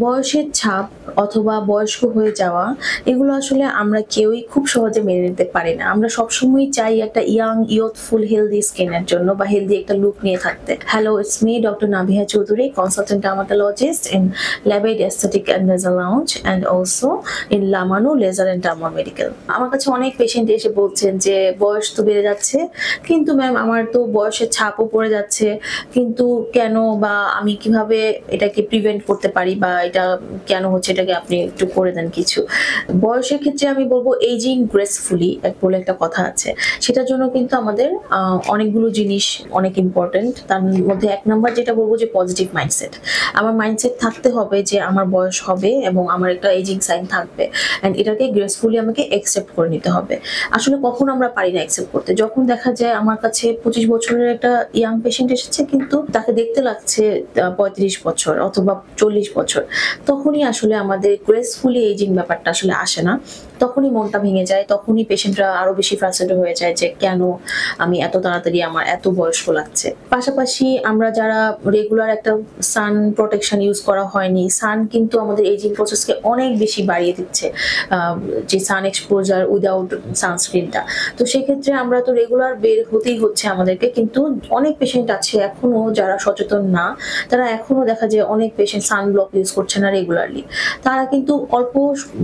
বয়সের ছাপ অথবা বয়স্ক হয়ে যাওয়া এগুলো আসলে আমরা কেউই খুব সহজে মেনে নিতে পারি না। আমরা সবসময়ই চাই একটা ইয়ুথফুল হেলদি স্কিনের জন্য বা হেলদি একটা লুক নিয়ে থাকতে। Hello, it's me doctor Navia Chowdhury, consultant dermatologist in Labaid aesthetic and laser lounge and also in Lamanu laser and derma medical. আমার কাছে অনেক পেশেন্ট এসে বলছেন যে বয়স তো বেড়ে যাচ্ছে, কিন্তু ম্যাম আমার তো বয়সের ছাপও পড়ে যাচ্ছে, কিন্তু কেন বা আমি কিভাবে এটাকে প্রিভেন্ট করতে পারি বা এটা কেন হচ্ছে, এটাকে আপনি একটু করে দেন কিছু। বয়সের ক্ষেত্রে আমি বলবো এইজিং গ্রেসফুলি বলে একটা কথা আছে, সেটার জন্য কিন্তু আমাদের অনেকগুলো জিনিস অনেক ইম্পর্টেন্ট। তার মধ্যে এক নাম্বার যেটা বলবো যে পজিটিভ মাইন্ডসেট। আমার মাইন্ডসেট থাকতে হবে যে আমার বয়স হবে এবং আমার একটা এইজিং সাইন থাকবে, অ্যান্ড এটাকে গ্রেসফুলি আমাকে অ্যাকসেপ্ট করে নিতে হবে। আসলে কখন আমরা পারি না অ্যাকসেপ্ট করতে, যখন দেখা যায় আমার কাছে 25 বছরের একটা ইয়াং পেশেন্ট এসেছে কিন্তু তাকে দেখতে লাগছে 35 বছর অথবা 40 বছর, তখনই আসলে আমাদের গ্রেসফুলি এইজিং ব্যাপারটা আসলে আসে না। তখনই মনটা ভেঙে যায়, তখনই পেশেন্টরা আরো বেশি ফ্রাস্ট্রেটেড হয়ে যায় যে কেন আমি এত তাড়াতাড়ি আমার এত বয়স্ক লাগছে। পাশাপাশি আমরা যারা রেগুলার একটা সান প্রোটেকশন ইউজ করা হয়নি, সান কিন্তু আমাদের এইজিং প্রসেসকে অনেক বেশি বাড়িয়ে দিচ্ছে, যে সান এক্সপোজার উইদাউট সানস্ক্রিনটা। তো সেক্ষেত্রে আমরা তো রেগুলার বের হতেই হচ্ছে আমাদেরকে, কিন্তু অনেক পেশেন্ট আছে এখনো যারা সচেতন না, তারা এখনো দেখা যায় অনেক পেশেন্ট সানব্লক ইউজ করছে না রেগুলারলি। তারা কিন্তু অল্প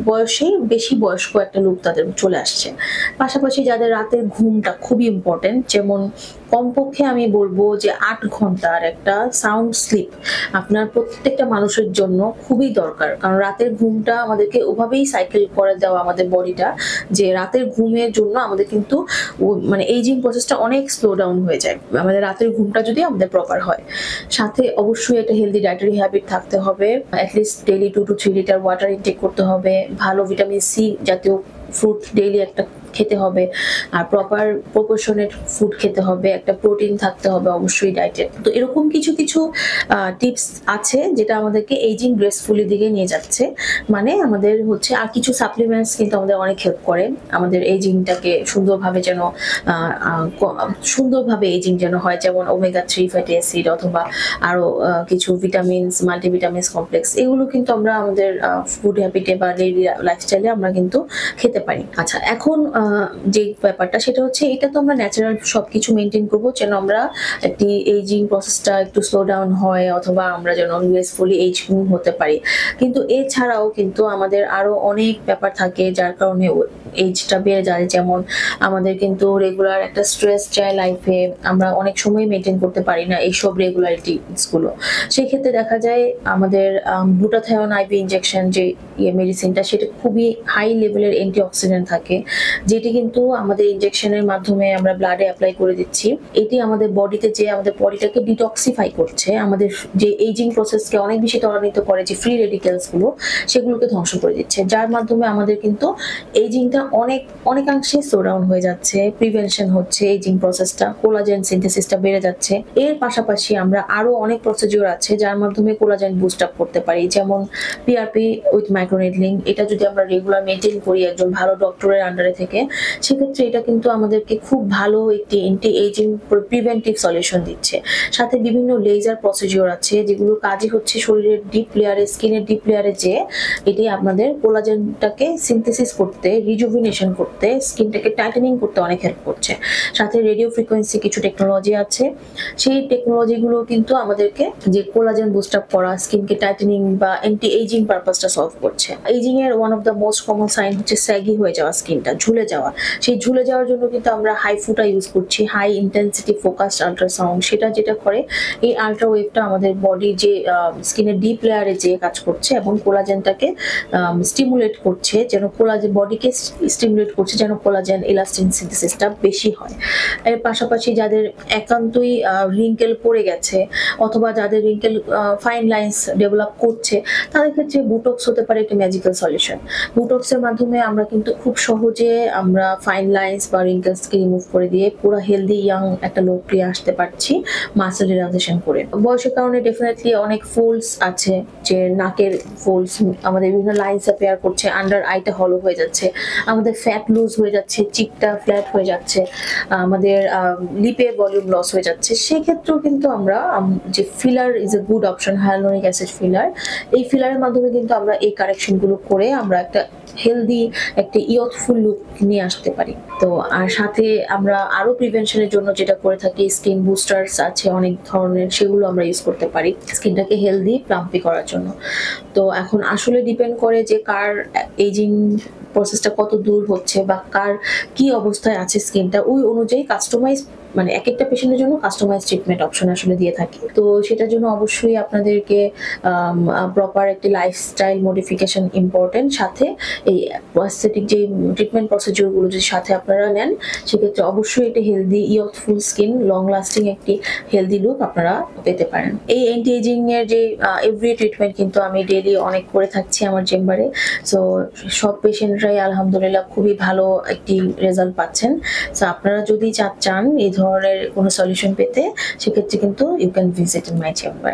বয়সে বেশি বয়স্ক একটা লুক তাদের চলে আসছে। পাশাপাশি যাদের রাতের ঘুমটা খুবই ইম্পর্টেন্ট, যেমন কমপক্ষে আমি বলবো যে 8 ঘন্টার একটা সাউন্ড স্লিপ আপনার প্রত্যেকটা মানুষের জন্য খুবই দরকার। কারণ রাতের ঘুমটা আমাদেরকে ওভাবেই সাইকেল করে দেওয়া আমাদের বডিটা, যে রাতের ঘুমের জন্য আমাদের কিন্তু মানে এইজিং প্রসেসটা অনেক স্লো ডাউন হয়ে যায় আমাদের রাতের ঘুমটা যদি আমাদের প্রপার হয়। সাথে অবশ্যই একটা হেলদি ডায়েটারি হ্যাবিট থাকতে হবে, at least daily 2 to 3 litre water intact করতে হবে, ভালো ভিটামিন সি জাতীয় ফ্রুট ডেইলি একটা খেতে হবে, আর প্রপার প্রপোর্শনেট ফুড খেতে হবে, একটা প্রোটিন থাকতে হবে অবশ্যই ডায়েটে। তো এরকম কিছু কিছু টিপস আছে যেটা আমাদেরকে এইজিং গ্রেসফুলি দিকে নিয়ে যাচ্ছে। মানে আমাদের হচ্ছে আর কিছু সাপ্লিমেন্টস কিন্তু আমাদের অনেক হেল্প করে আমাদের এইজিংটাকে সুন্দরভাবে এইজিং যেন হয়, যেমন ওমেগা 3 ফ্যাটি অ্যাসিড অথবা আরো কিছু ভিটামিনস, মাল্টিভিটামিনস কমপ্লেক্স, এগুলো কিন্তু আমরা আমাদের ফুড হ্যাবিটে বা ডেইলি লাইফস্টাইলে আমরা কিন্তু খেতে পারি। আচ্ছা, এখন যে ব্যাপারটা সেটা হচ্ছে এটা তো আমরা ন্যাচারাল সবকিছু মেনটেন করবো যেন আমরা একটি এইজিং প্রসেসটা একটু স্লো ডাউন হয় অথবা আমরা যেন গ্রেসফুলি এইজ হতে পারি। কিন্তু এছাড়াও কিন্তু আমাদের আরো অনেক ব্যাপার থাকে যার কারণে এইজটা বেড়ে যায়। যেমন আমাদের কিন্তু রেগুলার একটা স্ট্রেস যায় লাইফে, আমরা অনেক সময় মেনটেন করতে পারি না এইসব রেগুলারিটিস গুলো। সেক্ষেত্রে দেখা যায় আমাদের গ্লুটাথায়ন আইভি ইনজেকশন যে মেডিসিনটা, সেটা খুবই হাই লেভেলের অ্যান্টিঅক্সিডেন্ট থাকে, যেটি কিন্তু আমাদের ইনজেকশনের মাধ্যমে আমরা ব্লাডে অ্যাপ্লাই করে দিচ্ছি। এটি আমাদের বডিতে যে আমাদের বডিটাকে ডিটক্সিফাই করছে, আমাদের যে এইজিং প্রসেসকে অনেক বেশি ত্বরান্বিত করে, যে ফ্রি রেডিক্যালস গুলো সেগুলোকে ধ্বংস করে দিচ্ছে, যার মাধ্যমে আমাদের কিন্তু এইজিংটা অনেকাংশে স্লো ডাউন হয়ে যাচ্ছে, প্রিভেনশন হচ্ছে এইজিং প্রসেসটা, কোলাজেন সিনথেসিসটা বেড়ে যাচ্ছে। এর পাশাপাশি আমরা আরো অনেক প্রসিডিউর আছে যার মাধ্যমে কোলাজেন বুস্ট আপ করতে পারি, যেমন পিআরপি উইথ মাইক্রোনেডলিং। এটা যদি আমরা রেগুলার মেনটেন করি একজন ভালো ডক্টরের আন্ডারে থেকে, সেক্ষেত্রে এটা কিন্তু আমাদেরকে খুব ভালো একটি এন্টি এইজিং প্রিভেন্টিভ সলিউশন দিচ্ছে। সাথে বিভিন্ন লেজার প্রসিডিউর আছে যেগুলোর কাজই হচ্ছে শরীরের ডিপ লেয়ারে, স্কিনের ডিপ লেয়ারে যে এটি আমাদের কোলাজেনটাকে সিনথেসিস করতে, রিজুভিনেশন করতে, স্কিনটাকে টাইটেনিং করতে অনেক হেল্প করছে। সাথে রেডিও ফ্রিকোয়েন্সি কিছু টেকনোলজি আছে, সেই টেকনোলজিগুলো কিন্তু আমাদেরকে যে কোলাজেন বুস্ট আপ করা, স্কিনকে টাইটেনিং বা অ্যান্টি এইজিং পারপাসটা সলভ করছে। এইজিং এর one of the most common sign হচ্ছে স্যাগি হয়ে যাওয়া, স্কিনটা ঝুলে যাওয়া। সেই ঝুলে যাওয়ার জন্য কিন্তু আমরা হাই ফুটা ইউজ করছি, হাই ইন্টেন্সিটি ফোকাসড আল্ট্রাসাউন্ড। সেটা যেটা করে, এই আল্ট্রা ওয়েভটা আমাদের বডির যে স্কিনের ডিপ লেয়ারে যে কাজ করছে এবং কোলাজেনটাকে স্টিমুলেট করছে, যেন কোলাজেন বডিকে স্টিমুলেট করছে যেন কোলাজেন ইলাস্টিন সিনথেসিসটা বেশি হয়। এর পাশাপাশি যাদের একান্তই রিঙ্কেল পড়ে গেছে অথবা যাদের রিঙ্কেল ফাইন লাইন্স ডেভেলপ করছে, তাদের ক্ষেত্রে বুটক্স হতে পারে একটি ম্যাজিক্যাল সলিউশন। বুটক্সের মাধ্যমে আমরা কিন্তু খুব সহজে আমরা ফাইন লাইন্স বা রিঙ্কেলসকে রিমুভ করে দিয়ে পুরো হেলদি ইয়াং একটা লুক নিয়ে আসতে পারছি মাসেল রিল্যাক্সেশন করে। বয়সের কারণে ডেফিনেটলি অনেক ফোল্ডস আছে, যে নাকের ফোল্ডস আমাদের বিভিন্ন লাইন্স অ্যাপিয়ার করছে, আন্ডার আইটা হলো হয়ে যাচ্ছে, আমাদের ফ্যাট লুজ হয়ে যাচ্ছে, চিকটা ফ্ল্যাট হয়ে যাচ্ছে, আমাদের লিপের ভলিউম লস হয়ে যাচ্ছে। সেক্ষেত্রেও কিন্তু আমরা যে filler is a good option, hyaluronic acid filler, এই ফিলারের মাধ্যমে কিন্তু আমরা এই কারেকশনগুলো করে আমরা একটা হেলদি একটা ইয়থফুল লুক নিয়ে আসতে পারি। তো আর সাথে আমরা আরো প্রিভেনশনের জন্য যেটা করে থাকি, স্কিন বুস্টার্স আছে অনেক ধরনের, সেগুলো আমরা ইউজ করতে পারি স্কিনটাকে হেলদি প্লাম্পি করার জন্য। তো এখন আসলে ডিপেন্ড করে যে কার এজিং প্রসেসটা কত দূর হচ্ছে বা কার কি অবস্থায় আছে স্কিনটা, ওই অনুযায়ী কাস্টমাইজ মানে এক একটা পেশেন্টের জন্য কাস্টমাইজ ট্রিটমেন্ট অপশন আসলে দিয়ে থাকি। তো সেটার জন্য অবশ্যই আপনাদেরকে প্রপার একটি লাইফস্টাইল মডিফিকেশন ইম্পর্টেন্ট, সাথে এই অ্যাস্থেটিক যে ট্রিটমেন্ট প্রসিডিউরগুলো যদি সাথে আপনারা নেন, সেক্ষেত্রে অবশ্যই একটা healthy youthful skin, long lasting একটি হেলদি লুক আপনারা পেতে পারেন। এই অ্যান্টি এজিং এর যে এভরি ট্রিটমেন্ট কিন্তু আমি ডেইলি অনেক করে থাকছি আমার চেম্বারে। সো সব পেশেন্টরাই আলহামদুলিল্লাহ খুবই ভালো একটি রেজাল্ট পাচ্ছেন। সো আপনারা যদি চান এই ধরনের কোনো সলিউশন পেতে, সেক্ষেত্রে কিন্তু you can visit in my chamber.